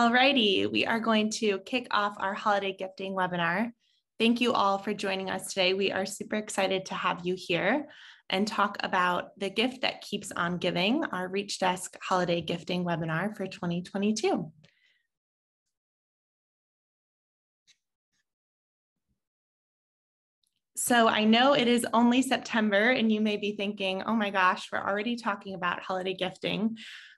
Alrighty, we are going to kick off our holiday gifting webinar. Thank you all for joining us today. We are super excited to have you here and talk about the gift that keeps on giving, our Reach Desk holiday gifting webinar for 2022. So I know it is only September and you may be thinking, oh my gosh, we're already talking about holiday gifting.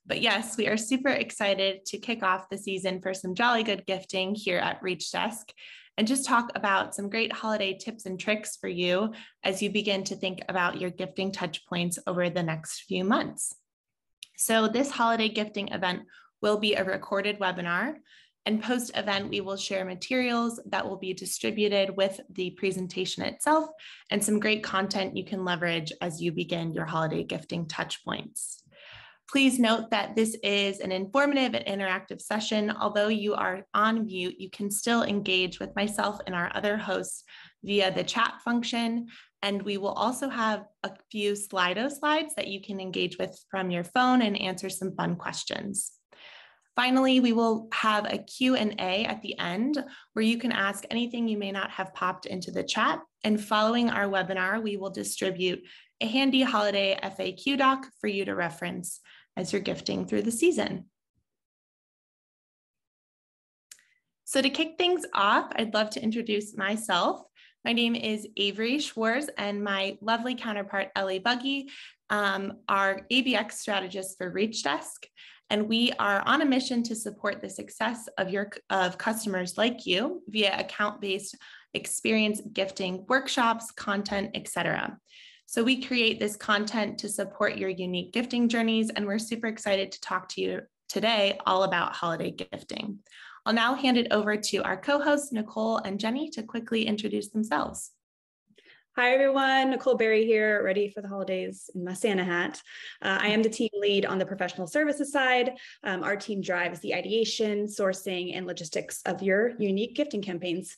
But yes, we are super excited to kick off the season for some jolly good gifting here at Reach Desk and just talk about some great holiday tips and tricks for you as you begin to think about your gifting touch points over the next few months. So this holiday gifting event will be a recorded webinar, and post-event, we will share materials that will be distributed with the presentation itself and some great content you can leverage as you begin your holiday gifting touch points. Please note that this is an informative and interactive session. Although you are on mute, you can still engage with myself and our other hosts via the chat function. And we will also have a few Slido slides that you can engage with from your phone and answer some fun questions. Finally, we will have a Q&A at the end where you can ask anything you may not have popped into the chat. And following our webinar, we will distribute a handy holiday FAQ doc for you to reference as you're gifting through the season. So to kick things off, I'd love to introduce myself. My name is Avery Schwartz, and my lovely counterpart, Ellie Buggy, are ABX strategists for Reach Desk. And we are on a mission to support the success of customers like you via account-based experience gifting workshops, content, etc. So we create this content to support your unique gifting journeys, and we're super excited to talk to you today all about holiday gifting. I'll now hand it over to our co-hosts, Nicole and Jenny, to quickly introduce themselves. Hi, everyone. Nicole Berry here, ready for the holidays in my Santa hat. I am the team lead on the professional services side. Our team drives the ideation, sourcing, and logistics of your unique gifting campaigns.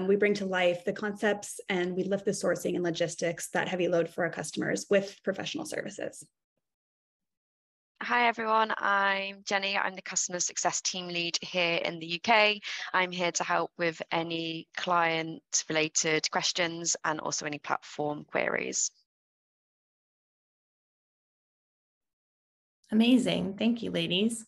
We bring to life the concepts and we lift the sourcing and logistics, that heavy load for our customers with professional services. Hi everyone, I'm Jenny. I'm the customer success team lead here in the UK. I'm here to help with any client related questions and also any platform queries. Amazing. Thank you, ladies.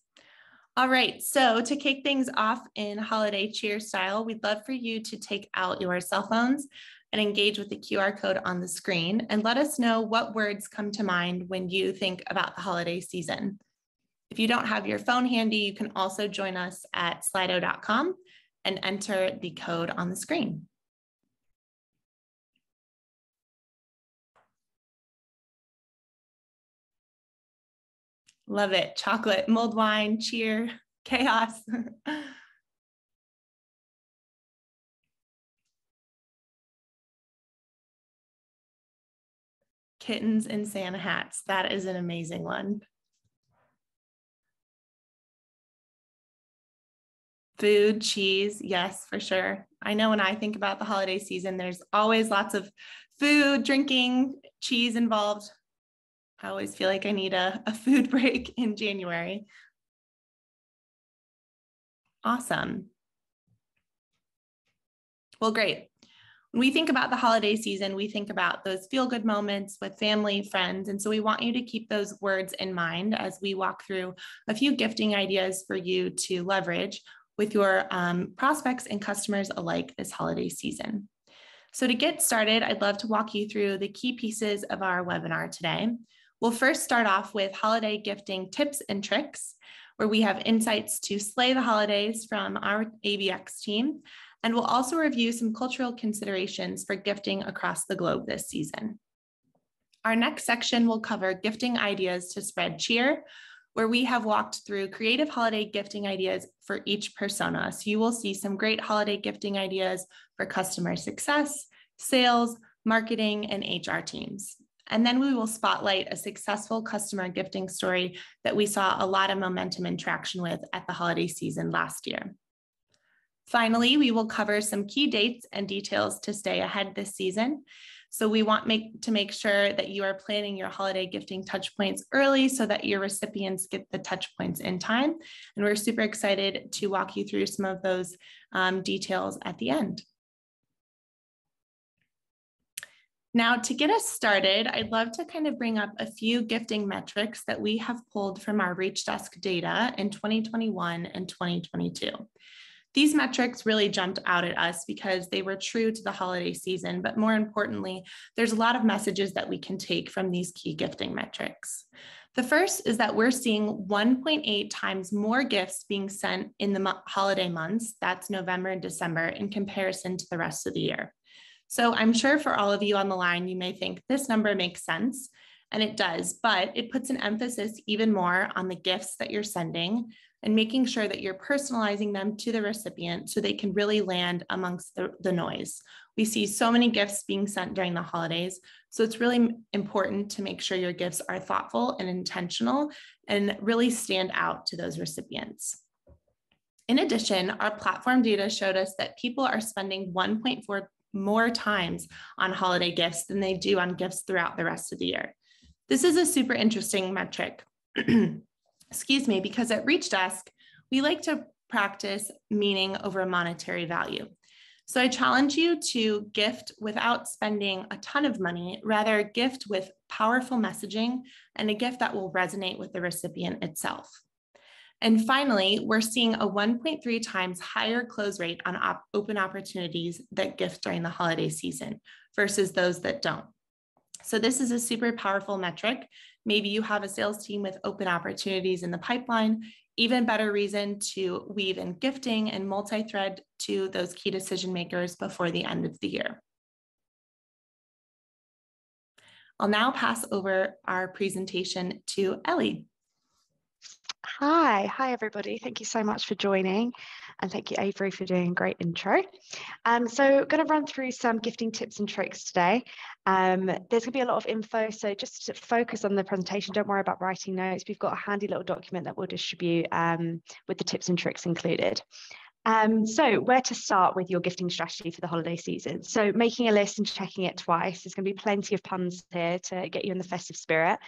All right, so to kick things off in holiday cheer style, we'd love for you to take out your cell phones and engage with the QR code on the screen and let us know what words come to mind when you think about the holiday season. If you don't have your phone handy, you can also join us at slido.com and enter the code on the screen. Love it. Chocolate, mulled wine, cheer, chaos. Kittens in Santa hats. That is an amazing one. Food, cheese, yes, for sure. I know when I think about the holiday season, there's always lots of food, drinking, cheese involved. I always feel like I need a food break in January. Awesome. Well, great. When we think about the holiday season, we think about those feel-good moments with family, friends, and so we want you to keep those words in mind as we walk through a few gifting ideas for you to leverage with your prospects and customers alike this holiday season. So to get started, I'd love to walk you through the key pieces of our webinar today. We'll first start off with holiday gifting tips and tricks, where we have insights to slay the holidays from our ABX team. And we'll also review some cultural considerations for gifting across the globe this season. Our next section will cover gifting ideas to spread cheer, where we have walked through creative holiday gifting ideas for each persona. So you will see some great holiday gifting ideas for customer success, sales, marketing, and HR teams. And then we will spotlight a successful customer gifting story that we saw a lot of momentum and traction with at the holiday season last year. Finally, we will cover some key dates and details to stay ahead this season. So we want to make sure that you are planning your holiday gifting touch points early so that your recipients get the touch points in time. And we're super excited to walk you through some of those details at the end. Now, to get us started, I'd love to kind of bring up a few gifting metrics that we have pulled from our ReachDesk data in 2021 and 2022. These metrics really jumped out at us because they were true to the holiday season, but more importantly, there's a lot of messages that we can take from these key gifting metrics. The first is that we're seeing 1.8 times more gifts being sent in the holiday months, that's November and December, in comparison to the rest of the year. So I'm sure for all of you on the line, you may think this number makes sense, and it does, but it puts an emphasis even more on the gifts that you're sending and making sure that you're personalizing them to the recipient so they can really land amongst the noise. We see so many gifts being sent during the holidays, so it's really important to make sure your gifts are thoughtful and intentional and really stand out to those recipients. In addition, our platform data showed us that people are spending 1.4 more times on holiday gifts than they do on gifts throughout the rest of the year. This is a super interesting metric. Excuse me, because at ReachDesk, we like to practice meaning over monetary value. So I challenge you to gift without spending a ton of money, rather gift with powerful messaging and a gift that will resonate with the recipient itself. And finally, we're seeing a 1.3 times higher close rate on open opportunities that gift during the holiday season versus those that don't. So this is a super powerful metric. Maybe you have a sales team with open opportunities in the pipeline, even better reason to weave in gifting and multi-thread to those key decision makers before the end of the year. I'll now pass over our presentation to Ellie. Hi everybody. Thank you so much for joining, and thank you Avery for doing a great intro. So going to run through some gifting tips and tricks today. There's going to be a lot of info, so just to focus on the presentation, don't worry about writing notes. We've got a handy little document that we'll distribute with the tips and tricks included. So where to start with your gifting strategy for the holiday season? So making a list and checking it twice. There's going to be plenty of puns here to get you in the festive spirit.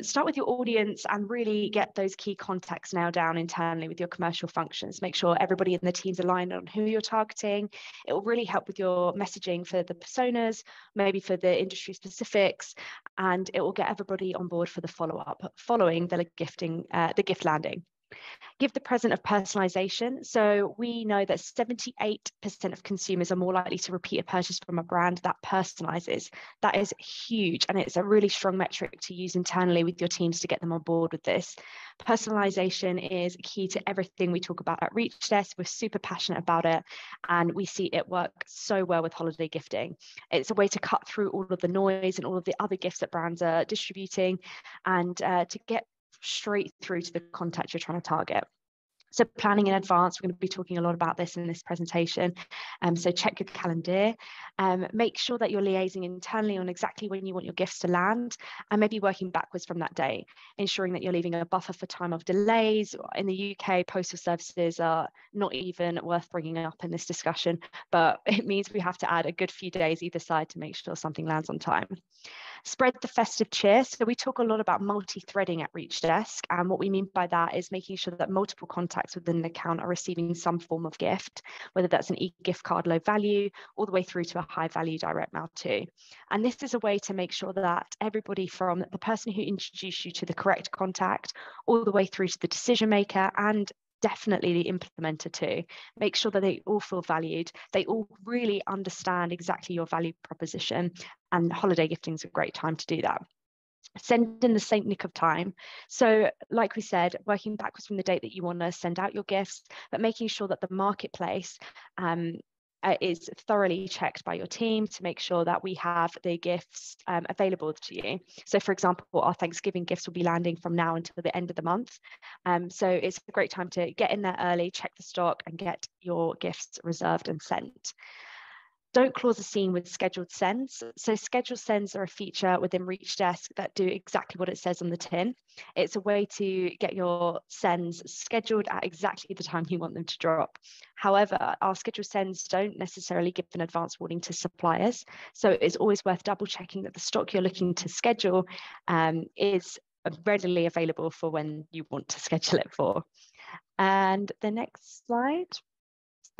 Start with your audience and really get those key contacts now down internally with your commercial functions. Make sure everybody in the team's aligned on who you're targeting. It will really help with your messaging for the personas, maybe for the industry specifics, and it will get everybody on board for the follow-up following the gift landing. Give the present of personalization. So we know that 78% of consumers are more likely to repeat a purchase from a brand that personalizes. That is huge, and it's a really strong metric to use internally with your teams to get them on board with this. Personalization is key to everything we talk about at ReachDesk. We're super passionate about it, and we see it work so well with holiday gifting. It's a way to cut through all of the noise and all of the other gifts that brands are distributing, and to get straight through to the contact you're trying to target. So planning in advance, we're going to be talking a lot about this in this presentation. So check your calendar, make sure that you're liaising internally on exactly when you want your gifts to land, and maybe working backwards from that day, ensuring that you're leaving a buffer for time of delays. In the UK, postal services are not even worth bringing up in this discussion, but it means we have to add a good few days either side to make sure something lands on time. Spread the festive cheer. So we talk a lot about multi-threading at ReachDesk, and what we mean by that is making sure that multiple contacts within an account are receiving some form of gift, whether that's an e-gift card low value all the way through to a high value direct mail too. And this is a way to make sure that everybody from the person who introduced you to the correct contact all the way through to the decision maker and definitely the implementer too. Make sure that they all feel valued. They all really understand exactly your value proposition, and holiday gifting is a great time to do that. Send in the same nick of time. So like we said, working backwards from the date that you want to send out your gifts, but making sure that the marketplace is thoroughly checked by your team to make sure that we have the gifts available to you. So for example, our Thanksgiving gifts will be landing from now until the end of the month. So it's a great time to get in there early, check the stock and get your gifts reserved and sent. Don't clause a scene with scheduled sends. So scheduled sends are a feature within ReachDesk that do exactly what it says on the tin. It's a way to get your sends scheduled at exactly the time you want them to drop. However, our scheduled sends don't necessarily give an advance warning to suppliers. So it's always worth double checking that the stock you're looking to schedule is readily available for when you want to schedule it for. And the next slide.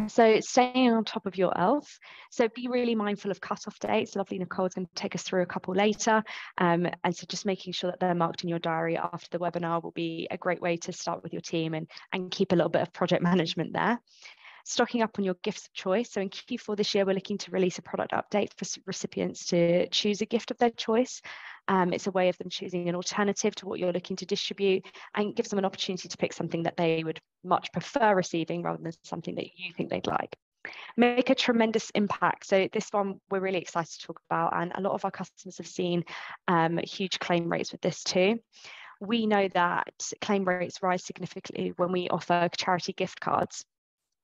So staying on top of your ELF. So be really mindful of cutoff dates. Lovely Nicole's going to take us through a couple later. And so just making sure that they're marked in your diary after the webinar will be a great way to start with your team and keep a little bit of project management there. Stocking up on your gifts of choice. So in Q4 this year, we're looking to release a product update for recipients to choose a gift of their choice. It's a way of them choosing an alternative to what you're looking to distribute and gives them an opportunity to pick something that they would much prefer receiving rather than something that you think they'd like. Make a tremendous impact. So this one we're really excited to talk about, and a lot of our customers have seen huge claim rates with this too. We know that claim rates rise significantly when we offer charity gift cards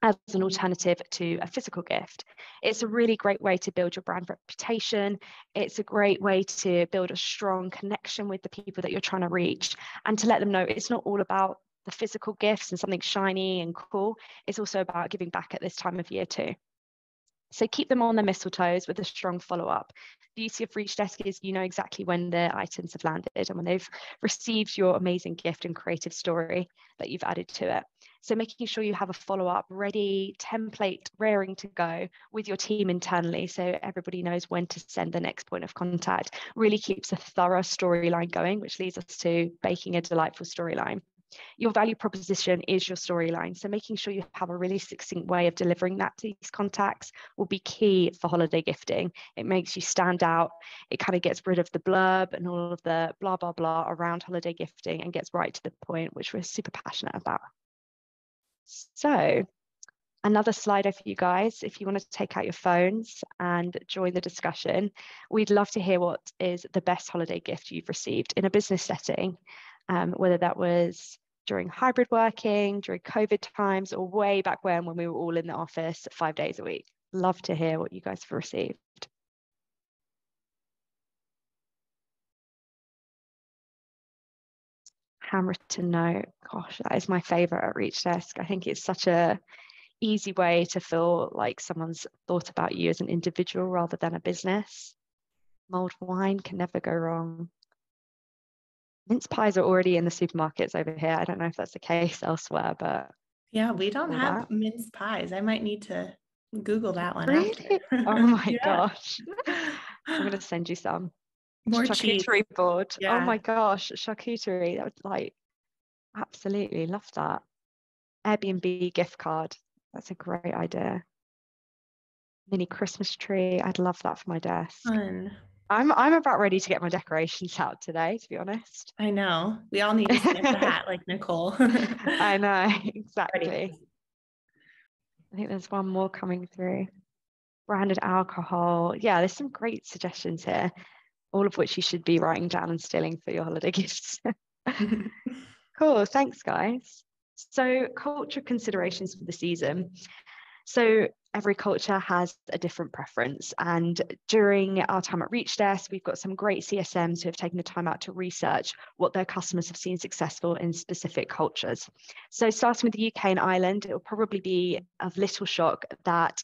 as an alternative to a physical gift. It's a really great way to build your brand reputation. It's a great way to build a strong connection with the people that you're trying to reach and to let them know it's not all about the physical gifts and something shiny and cool. It's also about giving back at this time of year too. So keep them on their mistletoes with a strong follow-up. The beauty of ReachDesk is you know exactly when the items have landed and when they've received your amazing gift and creative story that you've added to it. So making sure you have a follow-up ready, template raring to go with your team internally so everybody knows when to send the next point of contact really keeps a thorough storyline going, which leads us to baking a delightful storyline. Your value proposition is your storyline. So making sure you have a really succinct way of delivering that to these contacts will be key for holiday gifting. It makes you stand out. It kind of gets rid of the blurb and all of the blah, blah, blah around holiday gifting and gets right to the point, which we're super passionate about. So another slider for you guys, if you want to take out your phones and join the discussion, we'd love to hear what is the best holiday gift you've received in a business setting, whether that was during hybrid working, during COVID times, or way back when we were all in the office 5 days a week. Love to hear what you guys have received. Handwritten note, gosh, that is my favorite at ReachDesk. I think it's such a easy way to feel like someone's thought about you as an individual rather than a business. Mulled wine can never go wrong. Mince pies are already in the supermarkets over here. I don't know if that's the case elsewhere, but yeah, we don't have mince pies. I might need to Google that one. Really? Oh my gosh. I'm going to send you some. More charcuterie cheese. board. Yeah. Oh my gosh, charcuterie. That would like absolutely love that. Airbnb gift card. That's a great idea. Mini Christmas tree. I'd love that for my desk. Fun. I'm about ready to get my decorations out today, to be honest. I know. We all need to skip the hat like Nicole. I know, exactly. Ready. I think there's one more coming through. Branded alcohol. Yeah, there's some great suggestions here, all of which you should be writing down and stealing for your holiday gifts. Cool, thanks guys. So culture considerations for the season. So every culture has a different preference, and during our time at ReachDesk, we've got some great CSMs who have taken the time out to research what their customers have seen successful in specific cultures. So starting with the UK and Ireland, it will probably be of little shock that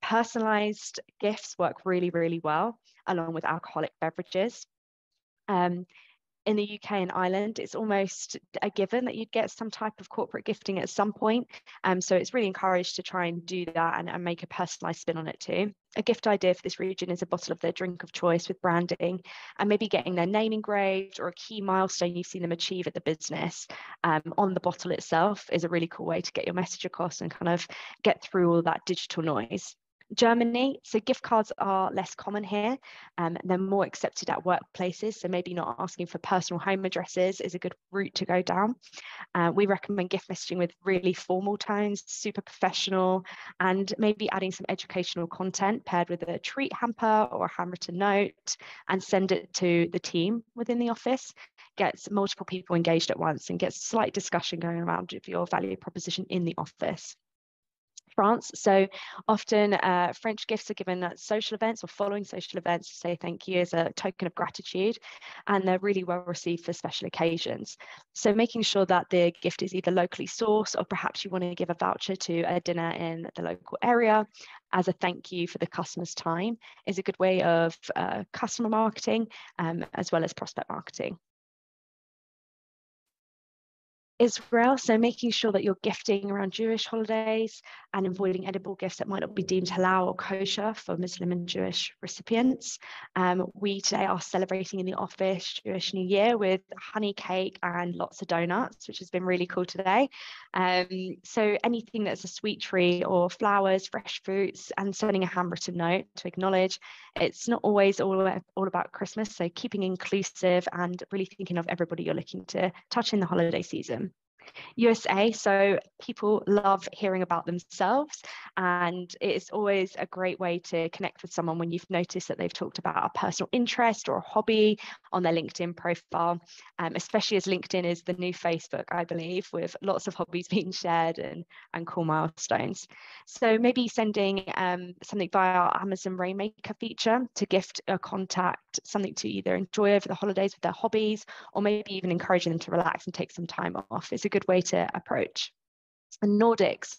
personalized gifts work really, really well along with alcoholic beverages. In the UK and Ireland, it's almost a given that you'd get some type of corporate gifting at some point. So it's really encouraged to try and do that and make a personalised spin on it too. A gift idea for this region is a bottle of their drink of choice with branding and maybe getting their name engraved or a key milestone you've seen them achieve at the business on the bottle itself is a really cool way to get your message across and kind of get through all that digital noise. Germany, so gift cards are less common here. They're more accepted at workplaces, so maybe not asking for personal home addresses is a good route to go down. We recommend gift messaging with really formal tones, super professional, and maybe adding some educational content paired with a treat hamper or a handwritten note and send it to the team within the office. Gets multiple people engaged at once and gets slight discussion going around of your value proposition in the office. France. So often French gifts are given at social events or following social events to say thank you as a token of gratitude, and they're really well received for special occasions. So making sure that the gift is either locally sourced, or perhaps you want to give a voucher to a dinner in the local area as a thank you for the customer's time, is a good way of customer marketing as well as prospect marketing. Israel, so making sure that you're gifting around Jewish holidays and avoiding edible gifts that might not be deemed halal or kosher for Muslim and Jewish recipients. We today are celebrating in the office Jewish New Year with honey cake and lots of donuts, which has been really cool today. So anything that's a sweet treat or flowers, fresh fruits, and sending a handwritten note to acknowledge. It's not always all about Christmas, so keeping inclusive and really thinking of everybody you're looking to touch in the holiday season. USA, so people love hearing about themselves, and it's always a great way to connect with someone when you've noticed that they've talked about a personal interest or a hobby on their LinkedIn profile, especially as LinkedIn is the new Facebook, I believe, with lots of hobbies being shared and cool milestones. So maybe sending something via our Amazon Rainmaker feature to gift a contact something to either enjoy over the holidays with their hobbies, or maybe even encouraging them to relax and take some time off is a good way to approach. And Nordics,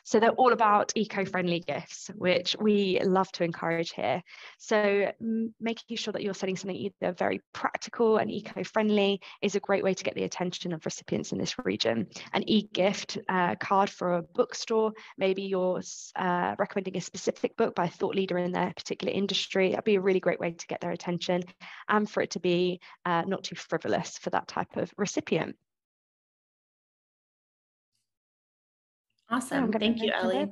so they're all about eco-friendly gifts, which we love to encourage here. So making sure that you're setting something either very practical and eco-friendly is a great way to get the attention of recipients in this region. An e-gift card for a bookstore, maybe you're recommending a specific book by a thought leader in their particular industry. That'd be a really great way to get their attention, and for it to be not too frivolous for that type of recipient. Awesome. Thank you, Ellie.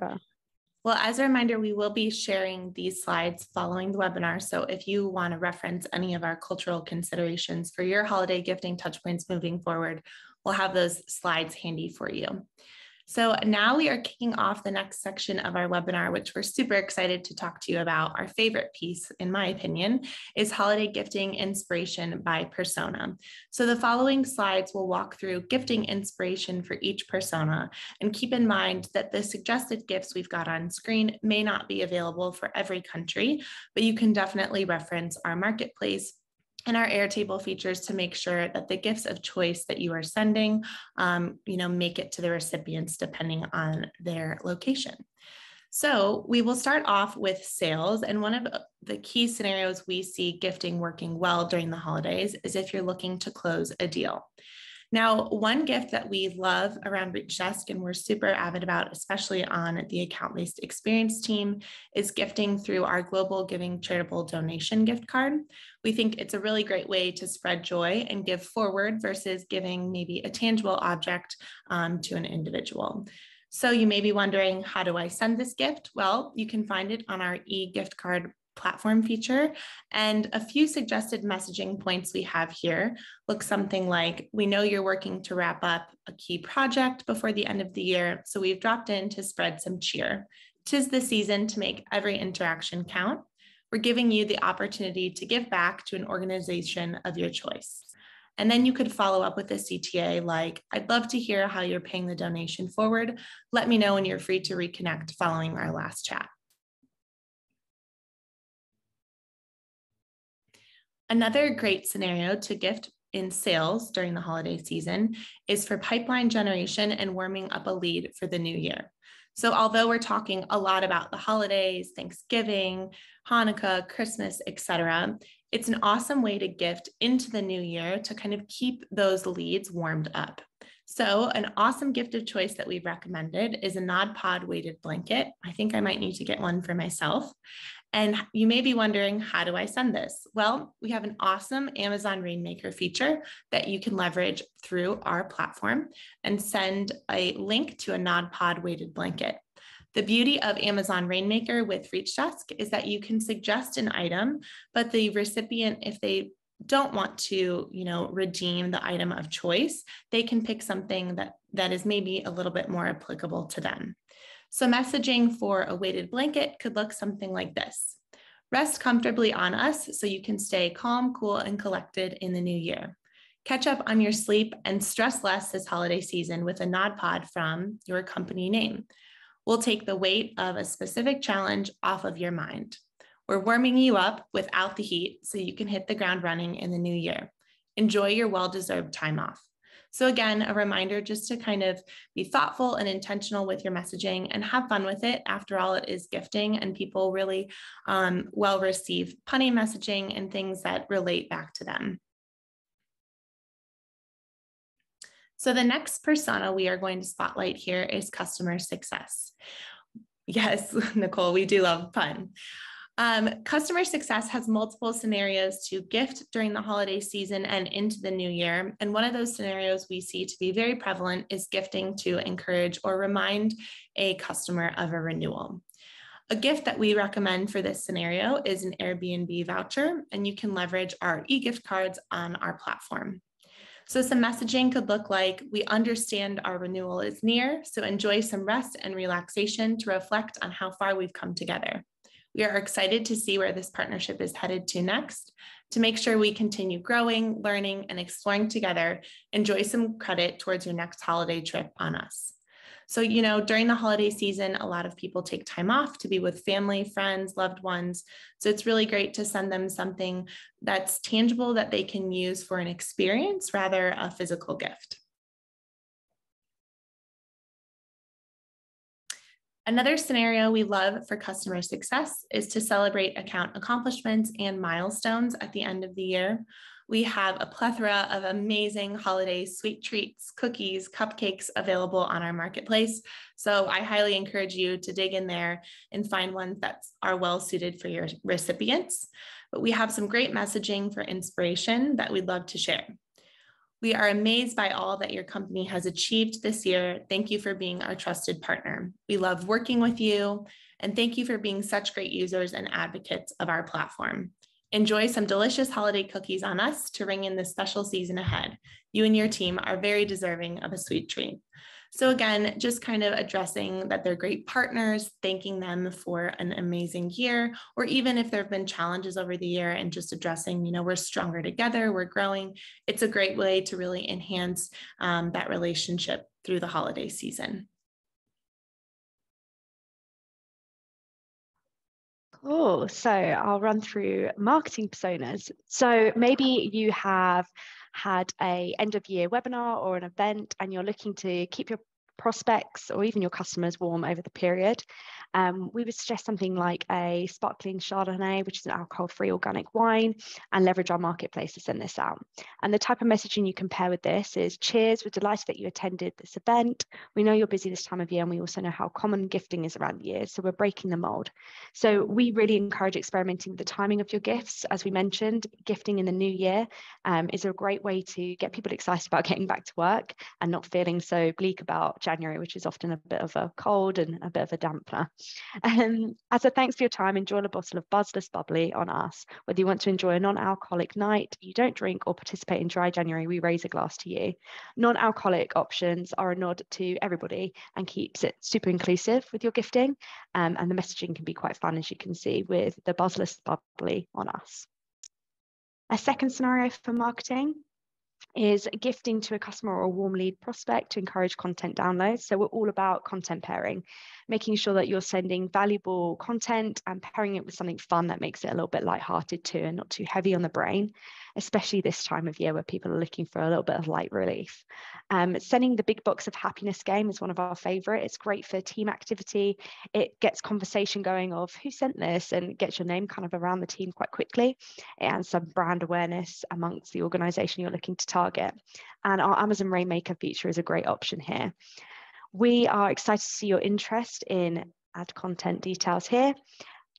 Well, as a reminder, we will be sharing these slides following the webinar. So if you want to reference any of our cultural considerations for your holiday gifting touchpoints moving forward, we'll have those slides handy for you. So now we are kicking off the next section of our webinar, which we're super excited to talk to you about. Our favorite piece, in my opinion, is holiday gifting inspiration by persona. So the following slides will walk through gifting inspiration for each persona, and keep in mind that the suggested gifts we've got on screen may not be available for every country, but you can definitely reference our marketplace and our Airtable features to make sure that the gifts of choice that you are sending, make it to the recipients depending on their location. So we will start off with sales. And one of the key scenarios we see gifting working well during the holidays is if you're looking to close a deal. Now, one gift that we love around Reach Desk and we're super avid about, especially on the account-based experience team, is gifting through our Global Giving Charitable Donation gift card. We think it's a really great way to spread joy and give forward versus giving maybe a tangible object to an individual. So you may be wondering, how do I send this gift? Well, you can find it on our e-gift card platform feature, and a few suggested messaging points we have here look something like, we know you're working to wrap up a key project before the end of the year, so we've dropped in to spread some cheer. 'Tis the season to make every interaction count. We're giving you the opportunity to give back to an organization of your choice. And then you could follow up with a CTA like, I'd love to hear how you're paying the donation forward. Let me know when you're free to reconnect following our last chat. Another great scenario to gift in sales during the holiday season is for pipeline generation and warming up a lead for the new year. So although we're talking a lot about the holidays, Thanksgiving, Hanukkah, Christmas, etc., it's an awesome way to gift into the new year to kind of keep those leads warmed up. So an awesome gift of choice that we've recommended is a Nod Pod weighted blanket. I think I might need to get one for myself. And you may be wondering, how do I send this? Well, we have an awesome Amazon Rainmaker feature that you can leverage through our platform and send a link to a Nod Pod weighted blanket. The beauty of Amazon Rainmaker with Reach Desk is that you can suggest an item, but the recipient, if they don't want to, redeem the item of choice, they can pick something that is maybe a little bit more applicable to them. So messaging for a weighted blanket could look something like this. Rest comfortably on us so you can stay calm, cool, and collected in the new year. Catch up on your sleep and stress less this holiday season with a Nod Pod from your company name. We'll take the weight of a specific challenge off of your mind. We're warming you up without the heat so you can hit the ground running in the new year. Enjoy your well-deserved time off. So again, a reminder just to kind of be thoughtful and intentional with your messaging and have fun with it. After all, it is gifting, and people really well receive punny messaging and things that relate back to them. So the next persona we are going to spotlight here is customer success. Yes, Nicole, we do love fun. Customer success has multiple scenarios to gift during the holiday season and into the new year. And one of those scenarios we see to be very prevalent is gifting to encourage or remind a customer of a renewal. A gift that we recommend for this scenario is an Airbnb voucher, and you can leverage our e-gift cards on our platform. So some messaging could look like, we understand our renewal is near, so enjoy some rest and relaxation to reflect on how far we've come together. We are excited to see where this partnership is headed to next. To make sure we continue growing, learning, and exploring together, enjoy some credit towards your next holiday trip on us. So, you know, during the holiday season, a lot of people take time off to be with family, friends, loved ones. So it's really great to send them something that's tangible that they can use for an experience rather a physical gift. Another scenario we love for customer success is to celebrate account accomplishments and milestones at the end of the year. We have a plethora of amazing holiday sweet treats, cookies, cupcakes available on our marketplace. So I highly encourage you to dig in there and find ones that are well suited for your recipients. But we have some great messaging for inspiration that we'd love to share. We are amazed by all that your company has achieved this year. Thank you for being our trusted partner. We love working with you, and thank you for being such great users and advocates of our platform. Enjoy some delicious holiday cookies on us to ring in this special season ahead. You and your team are very deserving of a sweet treat. So again, just kind of addressing that they're great partners, thanking them for an amazing year, or even if there have been challenges over the year and just addressing, you know, we're stronger together, we're growing. It's a great way to really enhance that relationship through the holiday season. Cool. So I'll run through marketing personas. So maybe you have had an end of year webinar or an event and you're looking to keep your prospects or even your customers warm over the period. We would suggest something like a sparkling Chardonnay, which is an alcohol-free organic wine, and leverage our marketplace to send this out. And the type of messaging you can pair with this is, cheers, we're delighted that you attended this event. We know you're busy this time of year, and we also know how common gifting is around the year, so we're breaking the mold. So we really encourage experimenting with the timing of your gifts. As we mentioned, gifting in the new year is a great way to get people excited about getting back to work and not feeling so bleak about January, which is often a bit of a cold and a bit of a dampener. As a thanks for your time, enjoy a bottle of Buzzless Bubbly on us. Whether you want to enjoy a non-alcoholic night, you don't drink, or participate in Dry January, we raise a glass to you. Non-alcoholic options are a nod to everybody and keeps it super inclusive with your gifting. And the messaging can be quite fun, as you can see, with the Buzzless Bubbly on us. A second scenario for marketing is gifting to a customer or a warm lead prospect to encourage content downloads. So we're all about content pairing, making sure that you're sending valuable content and pairing it with something fun that makes it a little bit lighthearted too and not too heavy on the brain, especially this time of year where people are looking for a little bit of light relief. Sending the Big Box of Happiness game is one of our favorite. It's great for team activity. It gets conversation going of who sent this and gets your name kind of around the team quite quickly, and some brand awareness amongst the organization you're looking to target. And our Amazon Rainmaker feature is a great option here. We are excited to see your interest in add content details here.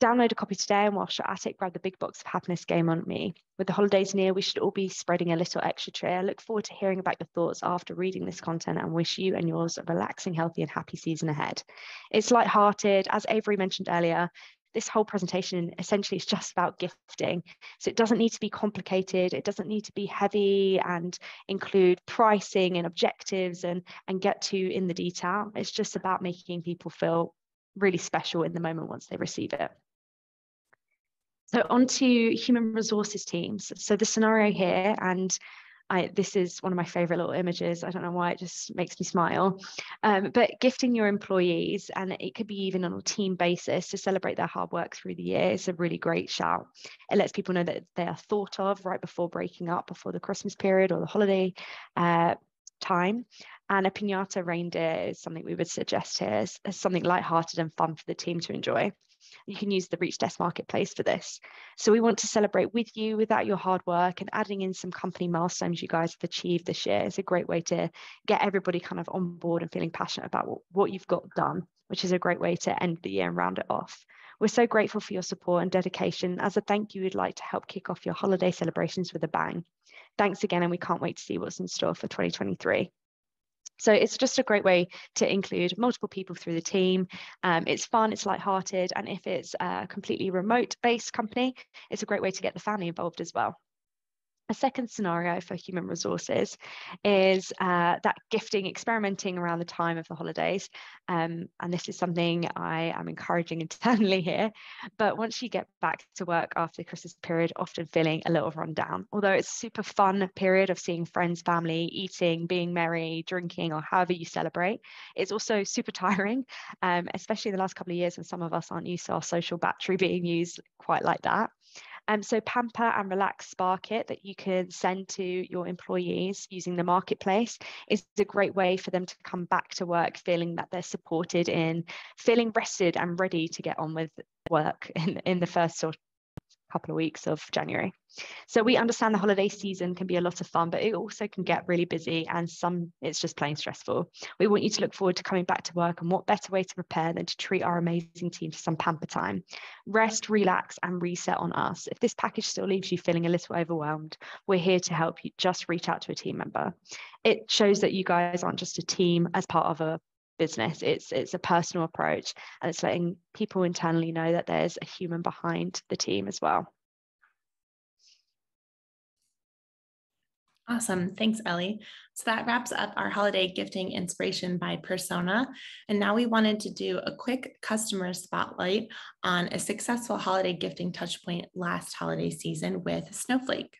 Download a copy today, and whilst you're at it, grab the Big Box of Happiness game on me. With the holidays near, we should all be spreading a little extra cheer. I look forward to hearing about your thoughts after reading this content and wish you and yours a relaxing, healthy and happy season ahead. It's lighthearted. As Avery mentioned earlier, this whole presentation essentially is just about gifting. So it doesn't need to be complicated. It doesn't need to be heavy and include pricing and objectives and get too in the detail. It's just about making people feel really special in the moment once they receive it. So on to human resources teams. So the scenario here, and This is one of my favorite little images. I don't know why, it just makes me smile. But gifting your employees, and it could be even on a team basis, to celebrate their hard work through the year is a really great shout. It lets people know that they are thought of right before breaking up, before the Christmas period or the holiday time. And a piñata reindeer is something we would suggest here as something lighthearted and fun for the team to enjoy. You can use the Reach Desk Marketplace for this. So we want to celebrate with you, without your hard work, and adding in some company milestones you guys have achieved this year is a great way to get everybody kind of on board and feeling passionate about what you've got done, which is a great way to end the year and round it off. We're so grateful for your support and dedication. As a thank you, we'd like to help kick off your holiday celebrations with a bang. Thanks again, and we can't wait to see what's in store for 2023. So it's just a great way to include multiple people through the team. It's fun, it's lighthearted, and if it's a completely remote-based company, it's a great way to get the family involved as well. A second scenario for human resources is that gifting, experimenting around the time of the holidays. And this is something I am encouraging internally here. But once you get back to work after the Christmas period, often feeling a little run down. Although it's a super fun period of seeing friends, family, eating, being merry, drinking, or however you celebrate, it's also super tiring, especially the last couple of years when some of us aren't used to our social battery being used quite like that. So Pamper and Relax Spa Kit that you can send to your employees using the marketplace is a great way for them to come back to work feeling that they're supported, in feeling rested and ready to get on with work in the first sort of couple of weeks of January. So we understand the holiday season can be a lot of fun, but it also can get really busy, and it's just plain stressful. We want you to look forward to coming back to work, and what better way to prepare than to treat our amazing team to some pamper time. Rest, relax, and reset on us. If this package still leaves you feeling a little overwhelmed, we're here to help you. Just reach out to a team member. It shows that you guys aren't just a team as part of a business. It's a personal approach, and it's letting people internally know that there's a human behind the team as well. Awesome. Thanks, Ellie. So that wraps up our holiday gifting inspiration by persona. And now we wanted to do a quick customer spotlight on a successful holiday gifting touchpoint last holiday season with Snowflake.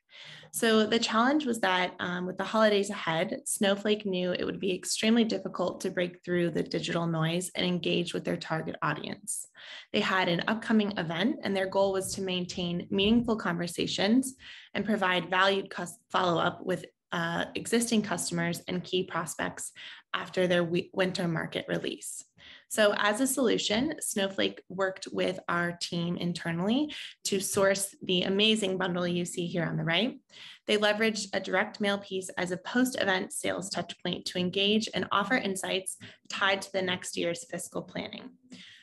So the challenge was that with the holidays ahead, Snowflake knew it would be extremely difficult to break through the digital noise and engage with their target audience. They had an upcoming event, and their goal was to maintain meaningful conversations and provide valued follow-up with existing customers and key prospects after their winter market release. So as a solution, Snowflake worked with our team internally to source the amazing bundle you see here on the right. They leveraged a direct mail piece as a post-event sales touchpoint to engage and offer insights tied to the next year's fiscal planning.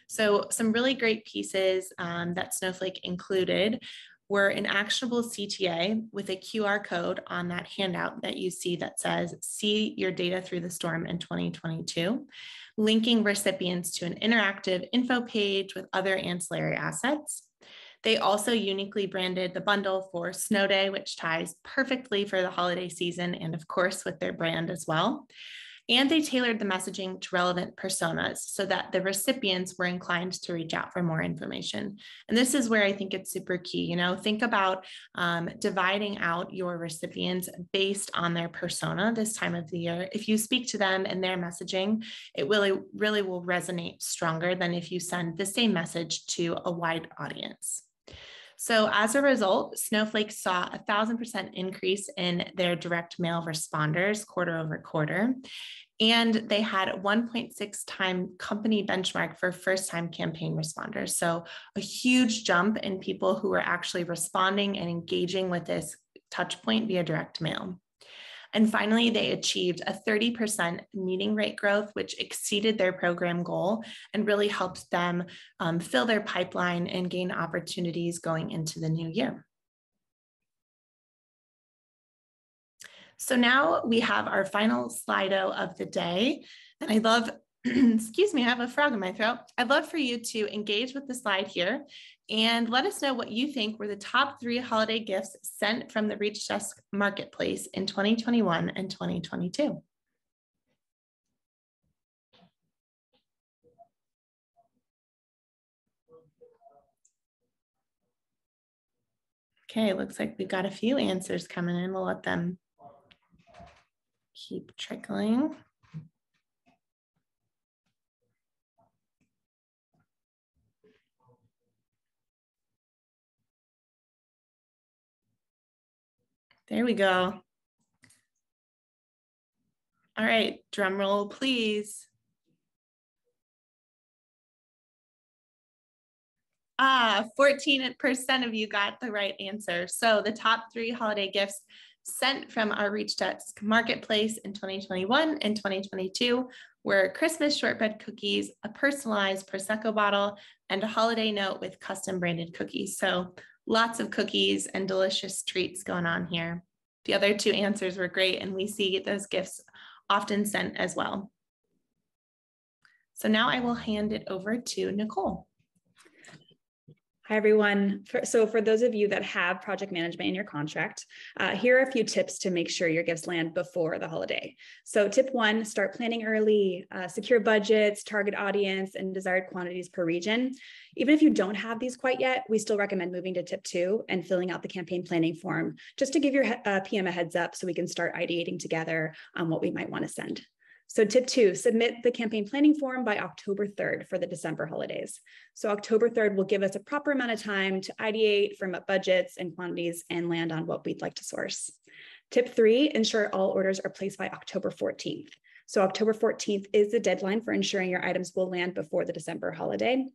So some really great pieces that Snowflake included were an actionable CTA with a QR code on that handout that you see that says, "See your data through the storm in 2022, linking recipients to an interactive info page with other ancillary assets. They also uniquely branded the bundle for Snow Day, which ties perfectly for the holiday season and of course with their brand as well. And they tailored the messaging to relevant personas so that the recipients were inclined to reach out for more information. And this is where I think it's super key. Think about dividing out your recipients based on their persona this time of the year. If you speak to them and their messaging, it really will resonate stronger than if you send the same message to a wide audience. So as a result, Snowflake saw 1,000% increase in their direct mail responders quarter over quarter. And they had a 1.6 time company benchmark for first-time campaign responders. So a huge jump in people who were actually responding and engaging with this touch point via direct mail. And finally, they achieved a 30% meeting rate growth, which exceeded their program goal and really helped them fill their pipeline and gain opportunities going into the new year. So now we have our final Slido of the day. And I love, excuse me, I have a frog in my throat. I'd love for you to engage with the slide here and let us know what you think were the top 3 holiday gifts sent from the Reach Desk Marketplace in 2021 and 2022. Okay, looks like we've got a few answers coming in. We'll let them keep trickling. There we go. All right, drum roll, please. 14% of you got the right answer. So the top 3 holiday gifts sent from our Reach Desk Marketplace in 2021 and 2022 were Christmas shortbread cookies, a personalized Prosecco bottle, and a holiday note with custom branded cookies. So lots of cookies and delicious treats going on here. The other 2 answers were great, and we see those gifts often sent as well. So now I will hand it over to Nicole. Hi, everyone. So for those of you that have project management in your contract, here are a few tips to make sure your gifts land before the holiday. So tip 1, start planning early, secure budgets, target audience, and desired quantities per region. Even if you don't have these quite yet, we still recommend moving to tip 2 and filling out the campaign planning form, just to give your PM a heads up so we can start ideating together on what we might want to send. So tip 2, submit the campaign planning form by October 3rd for the December holidays. So October 3rd will give us a proper amount of time to ideate, firm up budgets and quantities, and land on what we'd like to source. Tip 3, ensure all orders are placed by October 14th. So October 14th is the deadline for ensuring your items will land before the December holiday.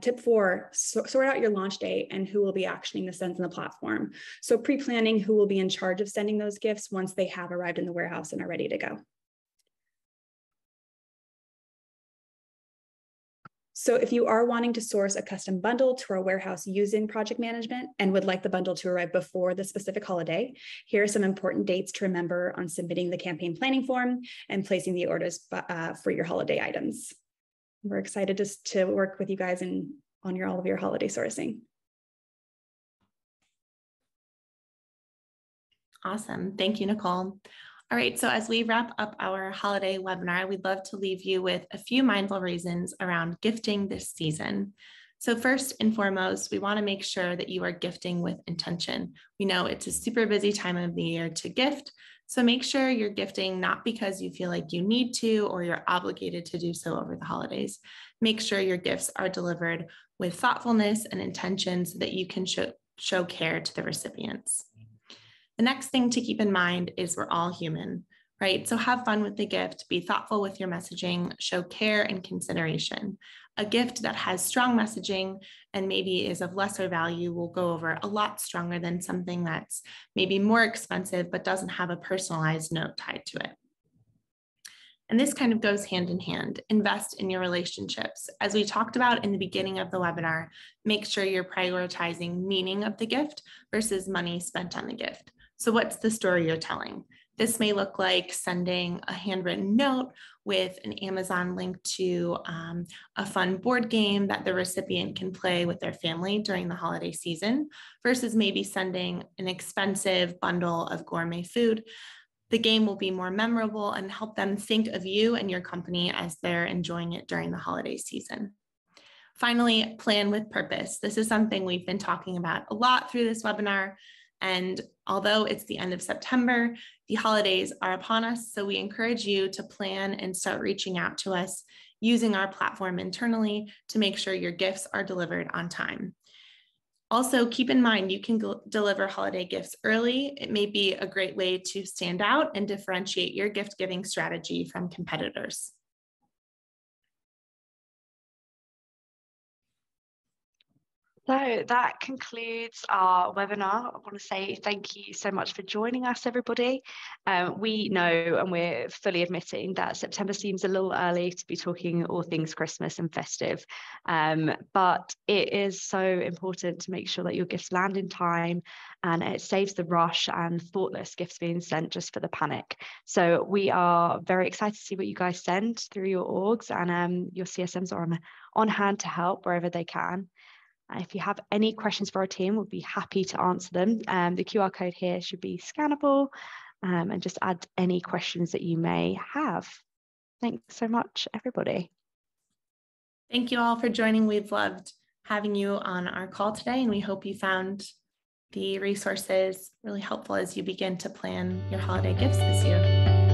Tip 4, sort out your launch date and who will be actioning the sends in the platform. So pre-planning who will be in charge of sending those gifts once they have arrived in the warehouse and are ready to go. So if you are wanting to source a custom bundle to our warehouse using project management and would like the bundle to arrive before the specific holiday, here are some important dates to remember on submitting the campaign planning form and placing the orders for your holiday items. We're excited to work with you guys on all of your holiday sourcing. Awesome. Thank you, Nicole. All right, so as we wrap up our holiday webinar, we'd love to leave you with a few mindful reasons around gifting this season. So first and foremost, we want to make sure that you are gifting with intention. We know it's a super busy time of the year to gift, so make sure you're gifting not because you feel like you need to or you're obligated to do so over the holidays. Make sure your gifts are delivered with thoughtfulness and intention so that you can show care to the recipients. The next thing to keep in mind is we're all human, right? So have fun with the gift, be thoughtful with your messaging, show care and consideration. A gift that has strong messaging and maybe is of lesser value will go over a lot stronger than something that's maybe more expensive but doesn't have a personalized note tied to it. And this kind of goes hand in hand. Invest in your relationships. As we talked about in the beginning of the webinar, make sure you're prioritizing meaning of the gift versus money spent on the gift. So what's the story you're telling? This may look like sending a handwritten note with an Amazon link to a fun board game that the recipient can play with their family during the holiday season versus maybe sending an expensive bundle of gourmet food. The game will be more memorable and help them think of you and your company as they're enjoying it during the holiday season. Finally, plan with purpose. This is something we've been talking about a lot through this webinar. And although it's the end of September, the holidays are upon us. So we encourage you to plan and start reaching out to us using our platform internally to make sure your gifts are delivered on time. Also, keep in mind, you can deliver holiday gifts early. It may be a great way to stand out and differentiate your gift giving strategy from competitors. So that concludes our webinar. I want to say thank you so much for joining us, everybody. We know and we're fully admitting that September seems a little early to be talking all things Christmas and festive, but it is so important to make sure that your gifts land in time and it saves the rush and thoughtless gifts being sent just for the panic. So we are very excited to see what you guys send through your orgs, and your CSMs are on hand to help wherever they can. If you have any questions for our team, we'll be happy to answer them. The QR code here should be scannable, and just add any questions that you may have. Thanks so much, everybody. Thank you all for joining. We've loved having you on our call today, and we hope you found the resources really helpful as you begin to plan your holiday gifts this year.